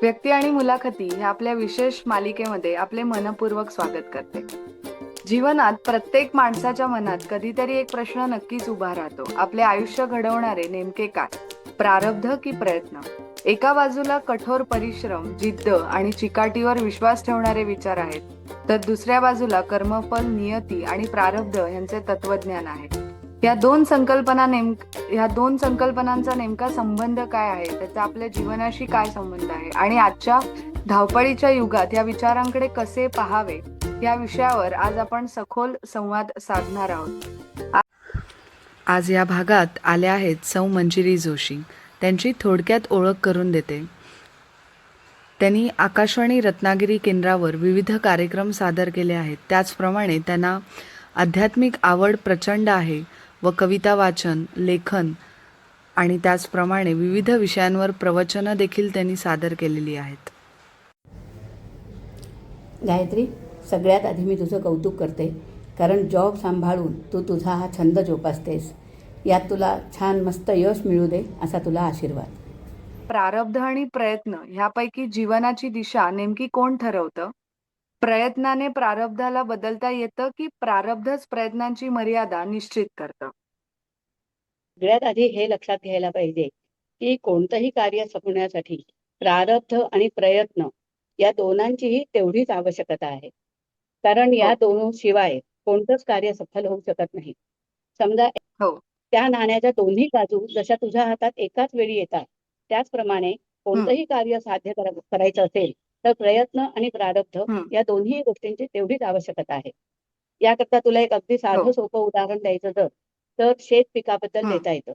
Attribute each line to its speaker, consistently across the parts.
Speaker 1: व्यक्ती आणि मुलाखती ह्या आपल्या विशेष मालिकेमध्ये आपले मनपूर्वक स्वागत करते. जीवनात प्रत्येक माणसाच्या मनात कधीतरी एक प्रश्न नक्कीच उभा राहतो. आपले आयुष्य घडवणारे नेमके काय? प्रारब्ध की प्रयत्न? एका बाजूला कठोर परिश्रम, जिद्द आणि चिकाटीवर विश्वास ठेवणारे विचार आहेत, तर दुसऱ्या बाजूला कर्मफल, नियती आणि प्रारब्ध यांचे तत्वज्ञान आहे. या दोन संकल्पनांचा नेमका संबंध काय आहे, त्याचा आपल्या जीवनाशी काय संबंध आहे आणि आजच्या धावपळीच्या युगात या विचारांकडे कसे पाहावे या विषयावर आज आपण सखोल संवाद साधणार आहोत. आज या भागात आल्या आहेत सौ मंजिरी जोशी. त्यांची थोडक्यात ओळख करून देते. त्यांनी आकाशवाणी रत्नागिरी केंद्रावर विविध कार्यक्रम सादर केले आहेत. त्याचप्रमाणे त्यांना आध्यात्मिक आवड प्रचंड आहे व कविता वाचन, लेखन आणि त्याचप्रमाणे विविध विषयांवर प्रवचनं देखील त्यांनी सादर केलेली आहेत.
Speaker 2: गायत्री, सगळ्यात आधी मी तुझं कौतुक करते, कारण जॉब सांभाळून तू तुझा हा छंद जोपासतेस. यात तुला छान मस्त यश मिळू दे असा तुला आशीर्वाद.
Speaker 1: प्रारब्ध आणि प्रयत्न ह्यापैकी जीवनाची दिशा नेमकी कोण ठरवतं? प्रयत्नाने प्रारब्धाला बदलता येतं की प्रारब्धच प्रयत्नांची मर्यादा निश्चित करतं?
Speaker 2: सगळ्यात आधी हे लक्षात घ्यायला पाहिजे की कोणतंही कार्य होण्यासाठी प्रारब्ध आणि प्रयत्न या दोनांचीही तेवढीच आवश्यकता आहे. कारण या दोन शिवाय कोणतंच कार्य सफल होऊ शकत नाही. समजा
Speaker 1: हो.
Speaker 2: त्या नाण्याच्या दोन्ही बाजू जशा तुझ्या हातात एकाच वेळी येतात, त्याचप्रमाणे कोणतंही कार्य साध्य करायचं असेल तर प्रयत्न आणि प्रारब्ध या दोन्ही गोष्टींची तेवढीच आवश्यकता आहे. याकरता तुला एक अगदी साधं सोपं उदाहरण द्यायचं तर शेत पिकाबद्दल देता येतं.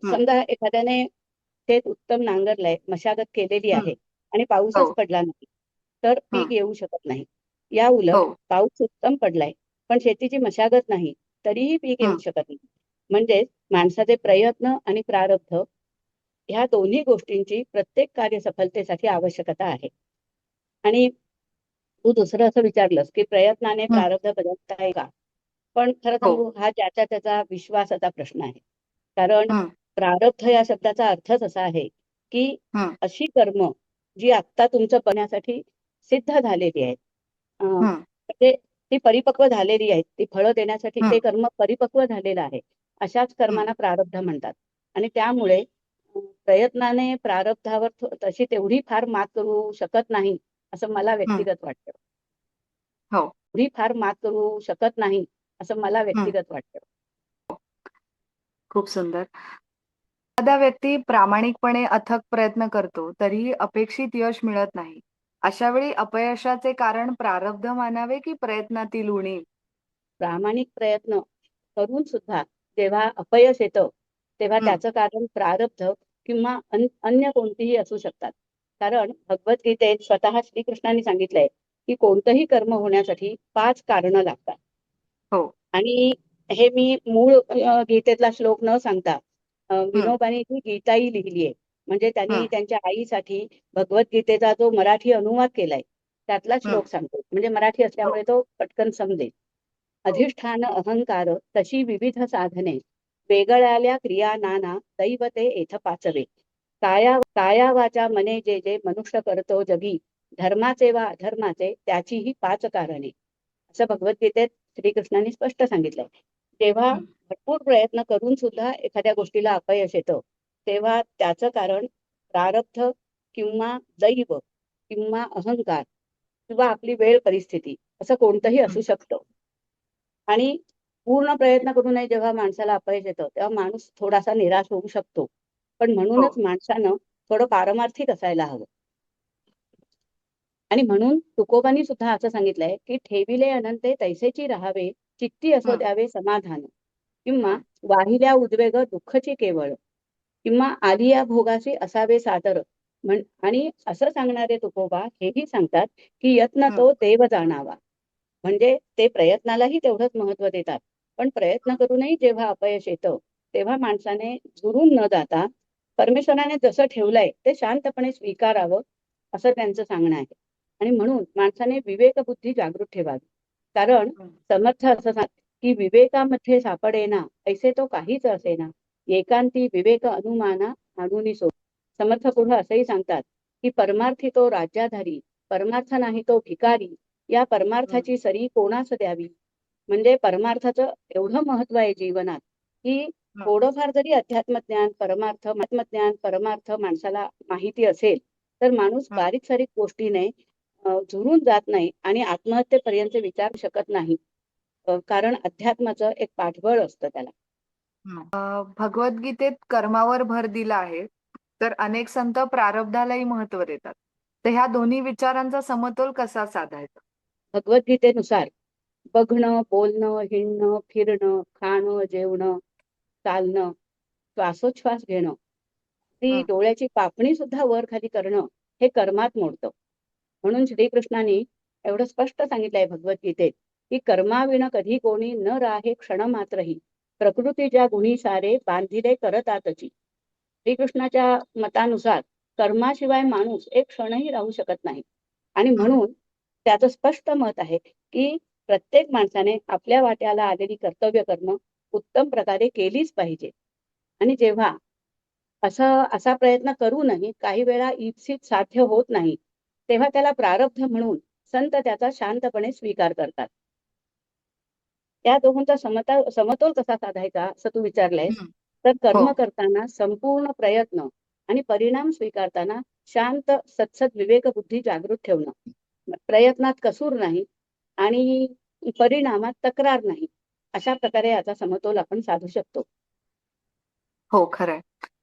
Speaker 2: समजा एखाद्याने शेत उत्तम नांगरलंय, मशागत केलेली आहे आणि पाऊसच पडला नाही तर पीक येऊ शकत नाही. या उलट पाऊस उत्तम पडलाय पण शेतीची मशागत नाही तरीही पीक येऊ शकत नाही. म्हणजे माणसाचे प्रयत्न आणि प्रारब्ध ह्या दोन्ही गोष्टींची प्रत्येक कार्य सफलतेसाठी आवश्यकता आहे. आणि तू दुसरं असं विचारलंस की प्रयत्नाने प्रारब्ध बदलताय का? पण खरं तर हा ज्याचा त्याचा विश्वासाचा प्रश्न आहे. कारण प्रारब्ध या शब्दाचा अर्थच असा आहे की अशी कर्म जी आत्ता तुमचं बनण्यासाठी सिद्ध झालेली आहेत, म्हणजे ती परिपक्व झालेली आहेत, ती फळं देण्यासाठी ते कर्म परिपक्व झालेलं आहे, अशाच कर्मांना प्रारब्ध म्हणतात. आणि त्यामुळे प्रयत्नाने प्रारब्धावर तशी तेवढी फार मात करू शकत नाही असं मला व्यक्तिगत वाटतं. तेवढी फार मात करू शकत नाही असं मला व्यक्तिगत वाटतं.
Speaker 1: खूप सुंदर. एखादा व्यक्ती प्रामाणिकपणे अथक प्रयत्न करतो तरीही अपेक्षित यश मिळत नाही. अशा वेळी अपयशाचे कारण प्रारब्ध मानावे की प्रयत्नातील उणीव?
Speaker 2: प्रामाणिक प्रयत्न करून सुद्धा जेव्हा अपयश येतं तेव्हा त्याचं कारण प्रारब्ध किंवा अन्य कोणतीही असू शकतात. कारण भगवद्गीतेत स्वतः श्रीकृष्णांनी सांगितलंय की कोणतंही कर्म होण्यासाठी 5 कारणं लागतात. आणि हे मी मूळ गीतेतला श्लोक न सांगता विनोबांनी ती गीताही लिहिली आहे. म्हणजे त्यांनी त्यांच्या आईसाठी भगवद्गीतेचा जो मराठी अनुवाद केलाय त्यातला श्लोक सांगतो. म्हणजे मराठी असल्यामुळे तो पटकन समजेल. अधिष्ठान अहंकार तशी विविध साधने, वेगळ्याल्या क्रिया नाना दैवते येथ पाचवे. काया वाचा मने जे जे मनुष्य करतो जगी, धर्माचे वा अधर्माचे त्याचीही 5 कारणे. असं भगवद्गीतेत श्रीकृष्णांनी स्पष्ट सांगितलंय. जेव्हा भरपूर प्रयत्न करून सुद्धा एखाद्या गोष्टीला अपयश येतं तेव्हा त्याचं कारण प्रारब्ध किंवा दैव किंवा अहंकार किंवा आपली वेळ परिस्थिती असं कोणतंही असू शकतं. आणि पूर्ण प्रयत्न करूनही जेव्हा माणसाला अपयश येतं तेव्हा माणूस थोडासा निराश होऊ शकतो. पण म्हणूनच माणसानं थोडं पारमार्थिक असायला हवं. आणि म्हणून तुकोबांनी सुद्धा असं सांगितलंय की ठेविले अनंते तैसेची राहावे, चित्ती असो द्यावे समाधान, किंवा वाहिल्या उद्वेग दुःखची केवळ, किंवा आलिया भोगाशी असावे सादर. आणि असं सांगणारे तुकोबा हेही सांगतात की यत्न तो देव जाणावा. म्हणजे ते प्रयत्नालाही तेवढंच महत्व देतात. पण प्रयत्न करूनही जेव्हा अपयश येतं तेव्हा माणसाने झुरून न जाता परमेश्वराने जसं ठेवलंय ते शांतपणे स्वीकारावं असं त्यांचं सांगणं आहे. आणि म्हणून माणसाने विवेकबुद्धी जागृत ठेवावी. कारण समर्थ असं सांगतात की विवेकामध्ये सापडेना ऐसे तो काहीच असेना, एकांती विवेक अनुमाना आणूनी सो. समर्थ पुढे असंही सांगतात की परमार्थी तो राज्याधारी, परमार्थ नाही तो भिकारी, या परमार्थाची सरी कोणास द्यावी. म्हणजे परमार्थाचं एवढं महत्व आहे जीवनात की थोडंफार जरी अध्यात्मज्ञान परमार्थ माणसाला माहिती असेल तर माणूस बारीक सारीक गोष्टीने झुरून जात नाही आणि आत्महत्येपर्यंत विचारू शकत नाही. कारण अध्यात्माचं एक पाठबळ असतं त्याला.
Speaker 1: भगवद्गीतेत कर्मावर भर दिला आहे, तर अनेक संत प्रारब्धालाही महत्त्व देतात. तर ह्या दोन्ही विचारांचा समतोल कसा साधायचा?
Speaker 2: भगवद्गीतेनुसार बघणं, बोलणं, हिंडणं, फिरणं, खाणं, जेवणं, चालणं, श्वासोच्छ्वास घेणं, ती डोळ्याची पापणी सुद्धा वर खाली करणं हे कर्मात मोडतं. म्हणून श्रीकृष्णाने एवढं स्पष्ट सांगितलंय भगवद्गीतेत की कर्माविण कधी कोणी न राहे क्षण मात्रही, प्रकृतीच्या गुणी सारे बांधिले करतातची. श्रीकृष्णाच्या मतानुसार कर्माशिवाय माणूस एक क्षणही राहू शकत नाही. आणि म्हणून त्याचं स्पष्ट मत आहे की प्रत्येक माणसाने आपल्या वाट्याला आलेली कर्तव्य कर्म उत्तम प्रकारे केलीच पाहिजे. आणि जेव्हा असा प्रयत्न करूनही काही वेळा इप्सित साध्य होत नाही, तेव्हा त्याला प्रारब्ध म्हणून संत त्याचा शांतपणे स्वीकार करतात. त्या दोघांचा समतोल कसा साधायचा असं तू विचारलंयस, तर कर्म करताना संपूर्ण प्रयत्न आणि परिणाम स्वीकारताना शांत सत्सद विवेक बुद्धी जागृत ठेवणं, प्रयत्नात कसूर नाही आणि परिणामात तक्रार नाही, अशा प्रकारे याचा समतोल आपण साधू शकतो.
Speaker 1: हो, खरंय.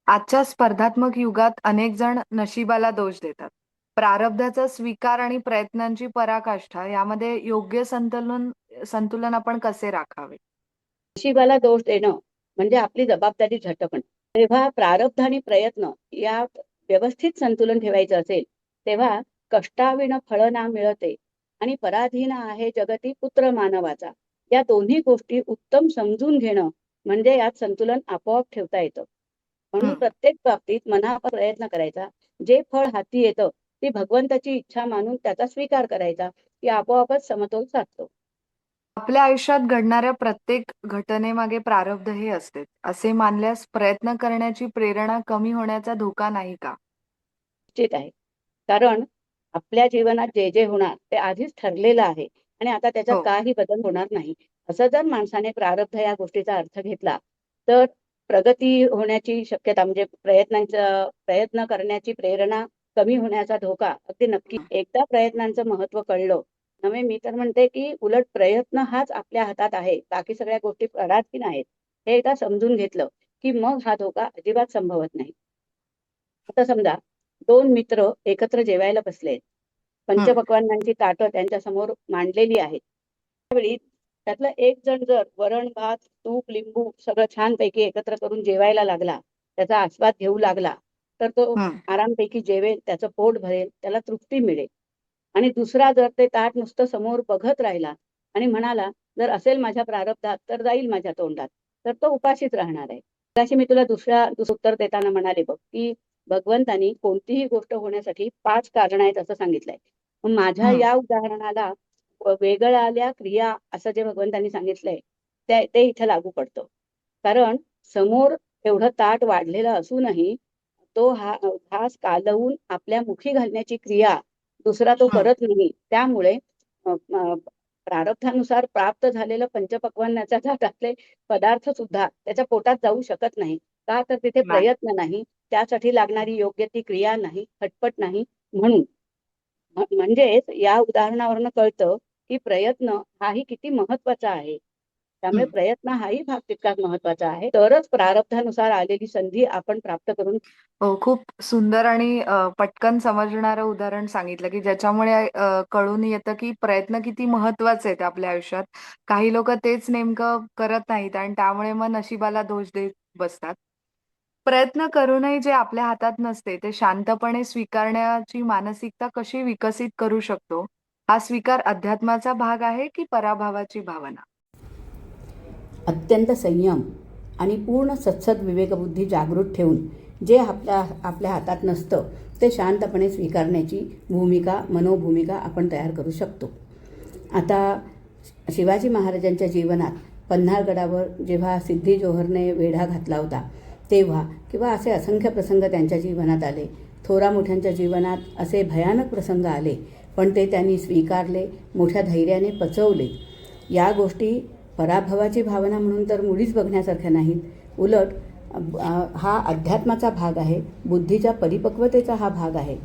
Speaker 1: आजच्या स्पर्धात्मक युगात अनेक जण नशिबाला दोष देतात. प्रारब्धाचा स्वीकार आणि प्रयत्नांची पराकाष्ठा यामध्ये योग्य संतुलन आपण कसे राखावे?
Speaker 2: नशिबाला दोष देणं म्हणजे आपली जबाबदारी झटकणं. तेव्हा प्रारब्ध आणि प्रयत्न यात व्यवस्थित संतुलन ठेवायचं असेल, तेव्हा कष्टाविण फळ ना मिळते आणि पराधीन आहे जगती पुत्र मानवाचा, या दोन्ही गोष्टी उत्तम समजून घेणं म्हणजे यात संतुलन आपोआप ठेवता येतं. म्हणून प्रत्येक बाबतीत मनापासून प्रयत्न करायचा. जे फळ हाती येतं ती भगवंताची इच्छा मानून त्याचा स्वीकार करायचा, की आपोआपच समतोल साधतो.
Speaker 1: आपल्या आयुष्यात घडणाऱ्या प्रत्येक घटनेमागे प्रारब्ध हे असते, असे मानल्यास प्रयत्न करण्याची प्रेरणा कमी होण्याचा धोका नाही का?
Speaker 2: निश्चित आहे. कारण आपल्या जीवनात जे जे होणार ते आधीच ठरलेलं आहे आणि आता त्याच्यात काही बदल होणार नाही. असं जर माणसाने प्रारब्ध या गोष्टीचा अर्थ घेतला तर प्रगती होण्याची शक्यता म्हणजे प्रयत्न करण्याची प्रेरणा कमी होण्याचा धोका अगदी नक्की. एकदा प्रयत्नांचं महत्व कळलं नव्हे, मी तर म्हणते की उलट प्रयत्न हाच आपल्या हातात आहे, बाकी सगळ्या गोष्टी पराधीन आहेत, हे एकदा समजून घेतलं की मग हा धोका अजिबात संभवत नाही. आता समजा दोन मित्र एकत्र जेवायला बसले, पंचपक्वान्नांची ताटं त्यांच्या समोर मांडलेली आहेत. त्यावेळी त्यातला एक जण जर वरण भात तूप लिंबू सगळं छानपैकी एकत्र करून जेवायला लागला, त्याचा आस्वाद घेऊ लागला, तर तो आरामपैकी जेवेल, त्याचं पोट भरेल, त्याला तृप्ती मिळेल. आणि दुसरा जर ते ताट नुसतं समोर बघत राहिला आणि म्हणाला जर असेल माझ्या प्रारब्धात तर जाईल माझ्या तोंडात, तर तो उपाशीच राहणार आहे. त्याशी मी तुला दुसरं उत्तर देताना म्हणाले बघ की भगवंतानी कोणतीही गोष्ट होण्यासाठी 5 कारणं आहेत असं सांगितलंय. माझ्या या उदाहरणाला वेगळ्या क्रिया असं जे भगवंतांनी सांगितलंय ते इथं लागू पडतं. कारण समोर एवढं ताट वाढलेलं असूनही तो घास कालवून आपल्या मुखी घालण्याची क्रिया दुसरा तो करत नाही. त्यामुळे प्रारब्धानुसार प्राप्त झालेलं पंचपक्वान्नाच्या ताटातले पदार्थ सुद्धा त्याच्या पोटात जाऊ शकत नाही. का तर तिथे प्रयत्न नाही, त्यासाठी लागणारी योग्य ती क्रिया नाही, खटपट नाही. म्हणून म्हणजेच या उदाहरणावरनं कळतं की प्रयत्न हाही किती महत्वाचा आहे. त्यामुळे प्रयत्न हाही भाग तितकाच महत्वाचा आहे. तरच प्रारब्धानुसार आलेली संधी आपण प्राप्त करून.
Speaker 1: हो, खूप सुंदर आणि पटकन समजणारं उदाहरण सांगितलं, की ज्याच्यामुळे कळून येतं, की प्रयत्न किती महत्त्वाचे आहेत आपल्या आयुष्यात. काही लोकं तेच नेमकं करत नाहीत आणि त्यामुळे मग नशिबाला दोष देत बसतात. प्रयत्न करूनही जे आपल्या हातात नसते, ते शांतपणे स्वीकारण्याची मानसिकता कशी विकसित करू शकतो? हा स्वीकार अध्यात्माचा भाग आहे, की पराभवाची भावना?
Speaker 2: अत्यंत संयम आणि पूर्ण सत्सद विवेकबुद्धी जागृत ठेवून जे आपल्या हातात नसतं ते शांतपणे स्वीकारण्याची मनोभूमिका आपण तयार करू शकतो. आता शिवाजी महाराजांच्या जीवनात पन्हाळगडावर जेव्हा सिद्धी जोहरने वेढा घातला होता तेव्हा किंवा असे असंख्य प्रसंग त्यांच्या जीवनात आले, थोरा मोठ्यांच्या जीवनात असे भयानक प्रसंग आले, पण ते त्यांनी स्वीकारले, मोठ्या धैर्याने पचवले. या गोष्टी पराभवाची भावना म्हणून तर मुळीच बघण्यासारख्या नाहीत. उलट हा अध्यात्माचा भाग आहे, बुद्धीच्या परिपक्वतेचा हा भाग आहे.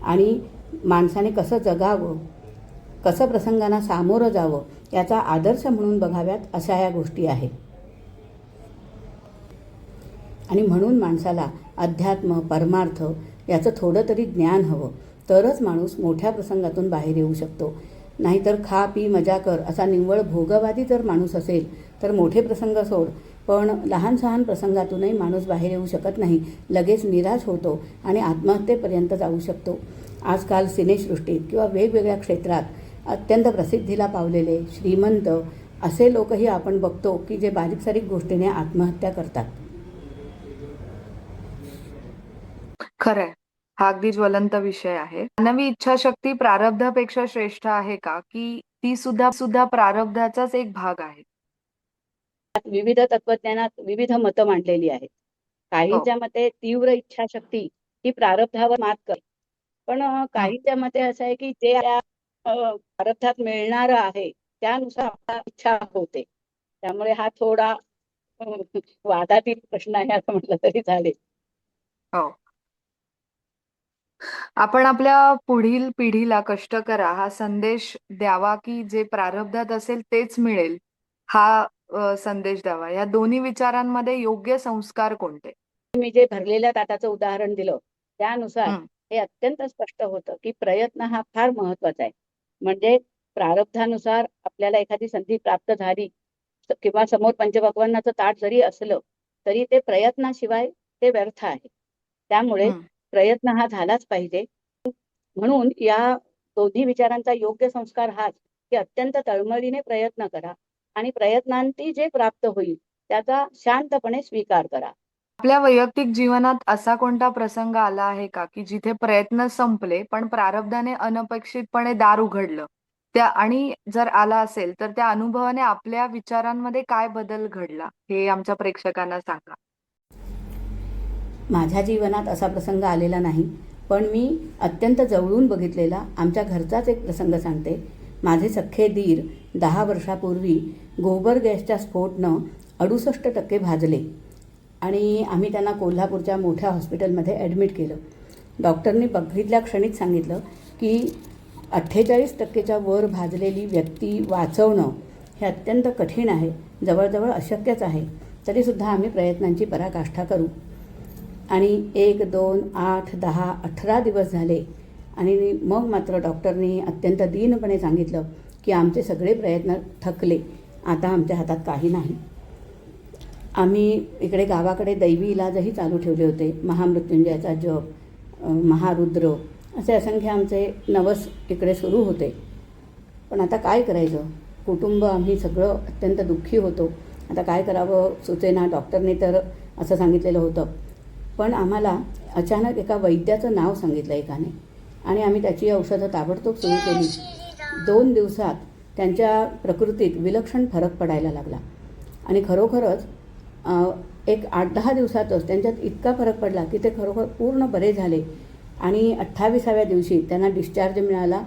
Speaker 2: आणि माणसाने कसं जगावं, कसं प्रसंगांना सामोरं जावं याचा आदर्श म्हणून बघाव्यात अशा या गोष्टी आहेत. आणि म्हणून माणसाला अध्यात्म, परमार्थ याचं थोडं तरी ज्ञान हवं, तरच माणूस मोठ्या प्रसंगातून बाहेर येऊ शकतो. नाहीतर खा पी मजा कर असा निव्वळ भोगवादी जर माणूस असेल तर मोठे प्रसंग सोड, पण लहान सहान प्रसंगातूनही माणूस बाहेर येऊ शकत नाही, लगेच निराश होतो आणि आत्महत्येपर्यंत जाऊ शकतो. आजकाल सिनेसृष्टीत किंवा वेगवेगळ्या क्षेत्रात अत्यंत प्रसिद्धीला पावलेले श्रीमंत असे लोकही आपण बघतो की जे बारीक सारीक गोष्टीने आत्महत्या करतात.
Speaker 1: खरंय, हा अगदी ज्वलंत विषय आहे. मानवी इच्छाशक्ती प्रारब्धापेक्षा श्रेष्ठ आहे का, की ती सुद्धा प्रारब्धाचाच एक भाग आहे?
Speaker 2: विविध तत्वज्ञानात विविध मतं मांडलेली आहेत.
Speaker 1: हो.
Speaker 2: काहींच्या मते तीव्र इच्छाशक्ती ही प्रारब्धावर मात करते, पण
Speaker 1: हं.
Speaker 2: काहींच्या मते असं आहे की जे त्या प्रारब्धात मिळणारं आहे त्यानुसार आपला इच्छा होते. त्यामुळे हा थोडा अ, वादातीत प्रश्न आहे असं म्हटलं तरी चालेल.
Speaker 1: हो. आपण आपल्या पुढील पिढीला कष्ट करा हा संदेश द्यावा, की जे प्रारब्धात असेल तेच मिळेल हा संदेश द्यावा? या दोन्ही विचारांमध्ये योग्य संस्कार कोणते?
Speaker 2: मी जे भरलेल्या ताटाचं उदाहरण दिलं त्यानुसार
Speaker 1: हं.
Speaker 2: हे अत्यंत स्पष्ट होतं की प्रयत्न हा फार महत्वाचा आहे. म्हणजे प्रारब्धानुसार आपल्याला एखादी संधी प्राप्त झाली किंवा समोर पंचभगवानाचं ताट जरी असलं तरी ते प्रयत्नाशिवाय ते व्यर्थ आहे. त्यामुळे
Speaker 1: हं.
Speaker 2: प्रयत्न हा झालाच पाहिजे. म्हणून या दोन्ही विचारांचा योग्य संस्कार हाच की अत्यंत तळमळीने प्रयत्न करा आणि प्रयत्नांती जे प्राप्त होईल त्याचा शांतपणे स्वीकार करा.
Speaker 1: आपल्या वैयक्तिक जीवनात असा कोणता प्रसंग आला आहे का, की जिथे प्रयत्न संपले, पण प्रारब्धाने अनपेक्षितपणे दार उघडलं? आणि जर आला असेल, तर त्या अनुभवाने आपल्या विचारांमध्ये काय बदल घडला? हे आमच्या प्रेक्षकांना सांगा.
Speaker 2: माझ्या जीवनात असा प्रसंग आलेला नाही, पण मी अत्यंत जवळून बघितलेला आमच्या घरचाच एक प्रसंग सांगते. माझे सख्खे दीर 10 वर्षापूर्वी गोबर गॅसच्या स्फोटनं 68% भाजले आणि आम्ही त्यांना कोल्हापूरच्या मोठ्या हॉस्पिटलमध्ये ॲडमिट केलं. डॉक्टरनी बघितल्या क्षणीच सांगितलं की 48%च्या वर भाजलेली व्यक्ती वाचवणं हे अत्यंत कठीण आहे, जवळजवळ अशक्यच आहे. तरीसुद्धा आम्ही प्रयत्नांची पराकाष्ठा करू. आणि 1, 2, 8, 10, 18 दिवस झाले आणि मग मात्र डॉक्टरनी अत्यंत दीनपणे सांगितलं की आमचे सगळे प्रयत्न थकले, आता आमच्या हातात काही नाही. आम्ही इकडे गावाकडे दैवी इलाजही चालू ठेवले होते. महामृत्युंजयाचा जप, महारुद्र असे असंख्य आमचे नवस इकडे सुरू होते. पण आता काय करायचं? कुटुंब आम्ही सगळं अत्यंत दुःखी होतो. आता काय करावं सुचेना. डॉक्टरने तर असं सांगितलेलं होतं. पण आम्हाला अचानक एका वैद्याचं नाव सांगितलं एकाने आणि आम्ही त्याची औषधं ताबडतोब सुरू केली. 2 दिवसात त्यांच्या प्रकृतीत विलक्षण फरक पडायला लागला आणि खरोखरच एक 8-10 दिवसातच त्यांच्यात इतका फरक पडला की ते खरोखर पूर्ण बरे झाले आणि 28व्या दिवशी त्यांना डिस्चार्ज मिळाला.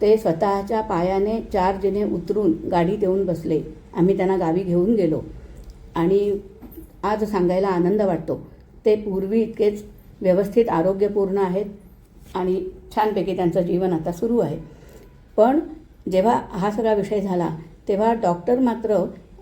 Speaker 2: ते स्वतःच्या पायाने 4 जिने उतरून गाडीत येऊन बसले. आम्ही त्यांना गावी घेऊन गेलो आणि आज सांगायला आनंद वाटतो. ते पूर्वी इतकेच व्यवस्थित आरोग्यपूर्ण आहेत आणि छानपैकी त्यांचं जीवन आता सुरू आहे. पण जेव्हा हा सगळा विषय झाला तेव्हा डॉक्टर मात्र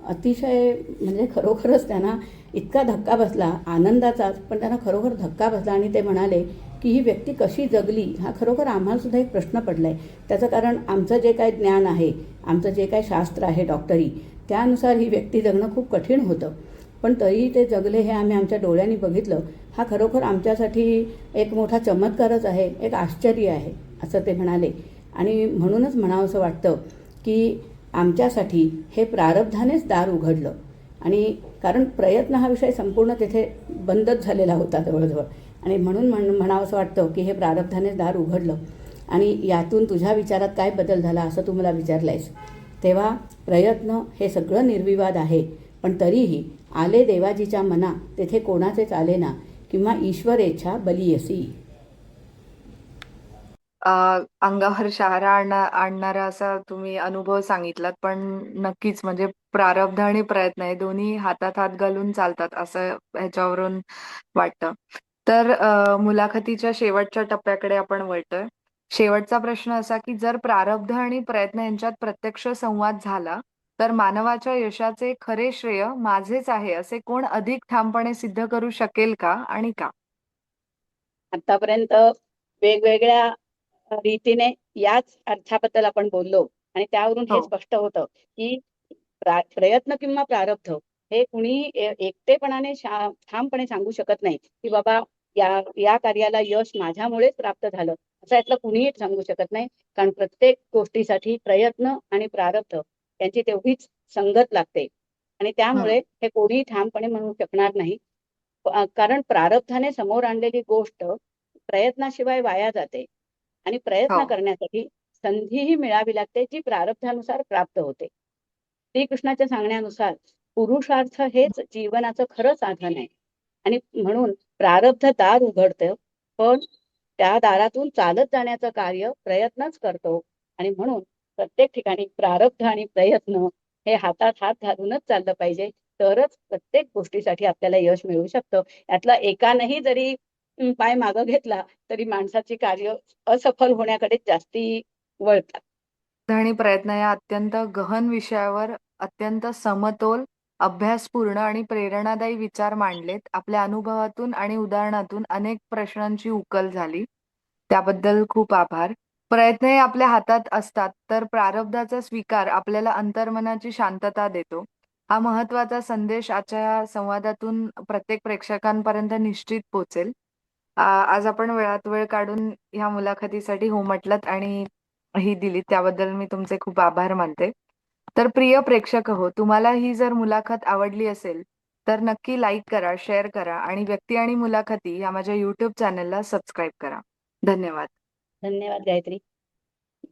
Speaker 2: अतिशय म्हणजे खरोखरच त्यांना इतका धक्का बसला, आनंदाचाच, पण त्यांना खरोखर धक्का बसला आणि ते म्हणाले की ही व्यक्ती कशी जगली हा खरोखर आम्हालासुद्धा एक प्रश्न पडला आहे. त्याचं कारण आमचं जे काय ज्ञान आहे, आमचं जे काय शास्त्र आहे डॉक्टरी, त्यानुसार ही व्यक्ती जगणं खूप कठीण होतं. पण तरीही ते जगले हे आम्ही आमच्या डोळ्यांनी बघितलं. हा खरोखर आमच्यासाठी एक मोठा चमत्कारच आहे, एक आश्चर्य आहे असं ते म्हणाले. आणि म्हणूनच म्हणावंसं वाटतं की आमच्यासाठी हे प्रारब्धानेच दार उघडलं. आणि कारण प्रयत्न हा विषय संपूर्ण तिथे बंदच झालेला होता जवळजवळ, आणि म्हणून म्हणावंसं वाटतं की हे प्रारब्धानेच दार उघडलं. आणि यातून तुझ्या विचारात काय बदल झाला असं तू मला विचारलं आहेस, तेव्हा प्रयत्न हे सगळं निर्विवाद आहे, पण तरीही आले देवाजीच्या मना तेथे कोणाचेच आले ना, किंवा ईश्वरेच्छा बलियसी.
Speaker 1: अंगावर शहारा आणणारा असा तुम्ही अनुभव सांगितलात, पण नक्कीच म्हणजे प्रारब्ध आणि प्रयत्न हे दोन्ही हातात हात घालून चालतात असं ह्याच्यावरून वाटतं. तर मुलाखतीच्या शेवटच्या टप्प्याकडे आपण वळतोय. शेवटचा प्रश्न असा की जर प्रारब्ध आणि प्रयत्न यांच्यात प्रत्यक्ष संवाद झाला, तर मानवाच्या यशाचे खरे श्रेय माझेच आहे असे कोण अधिक ठामपणे सिद्ध करू शकेल का आणि का?
Speaker 2: आतापर्यंत वेगवेगळ्या रीतीने याच अर्थाबद्दल आपण बोललो आणि त्यावरून हे
Speaker 1: हो.
Speaker 2: स्पष्ट होतं की प्रयत्न किंवा प्रारब्ध हे कुणी एकटेपणाने ठामपणे सांगू शकत नाही की बाबा या या कार्याला यश माझ्यामुळेच प्राप्त झालं असं यातलं कुणीही सांगू शकत नाही. कारण प्रत्येक गोष्टीसाठी प्रयत्न आणि प्रारब्ध यांची तेवढीच संगत लागते आणि त्यामुळे
Speaker 1: हं.
Speaker 2: हे कोणीही ठामपणे म्हणू शकणार नाही. कारण प्रारब्धाने समोर आणलेली गोष्ट प्रयत्नाशिवाय वाया जाते आणि
Speaker 1: हो.
Speaker 2: प्रयत्न करण्यासाठी संधीही मिळावी लागते जी प्रारब्धानुसार प्राप्त होते. श्रीकृष्णाच्या सांगण्यानुसार पुरुषार्थ हेच जीवनाचं खरं साधन आहे आणि म्हणून प्रारब्ध दार उघडतं, पण त्या दारातून चालत जाण्याचं कार्य प्रयत्नच करतो आणि म्हणून प्रत्येक ठिकाणी प्रारब्ध आणि प्रयत्न हे हातात हात घालूनच चाललं पाहिजे. तरच प्रत्येक गोष्टीसाठी आपल्याला यश मिळू शकतं. यातला एकानंही जरी पाय मागं घेतला तरी माणसाची कार्य असफल होण्याकडे जास्ती वळतात.
Speaker 1: आणि प्रयत्न या अत्यंत गहन विषयावर अत्यंत समतोल, अभ्यासपूर्ण आणि प्रेरणादायी विचार मांडलेत. आपल्या अनुभवातून आणि उदाहरणातून अनेक प्रश्नांची उकल झाली. त्याबद्दल खूप आभार. प्रयत्न हे आपल्या हातात असतात, तर प्रारब्धाचा स्वीकार आपल्याला अंतर्मनाची शांतता देतो. हा महत्त्वाचा संदेश आजच्या या संवादातून प्रत्येक प्रेक्षकांपर्यंत निश्चित पोहोचेल. आज आपण वेळात वेळ काढून ह्या मुलाखतीसाठी हो म्हटलात आणि ही दिली त्याबद्दल मी तुमचे खूप आभार मानते. तर प्रिय प्रेक्षक हो, तुम्हाला ही जर मुलाखत आवडली असेल, तर नक्की लाईक करा, शेअर करा आणि व्यक्ती आणि मुलाखती या माझ्या YouTube चॅनलला सबस्क्राईब करा. धन्यवाद.
Speaker 2: धन्यवाद गायत्री.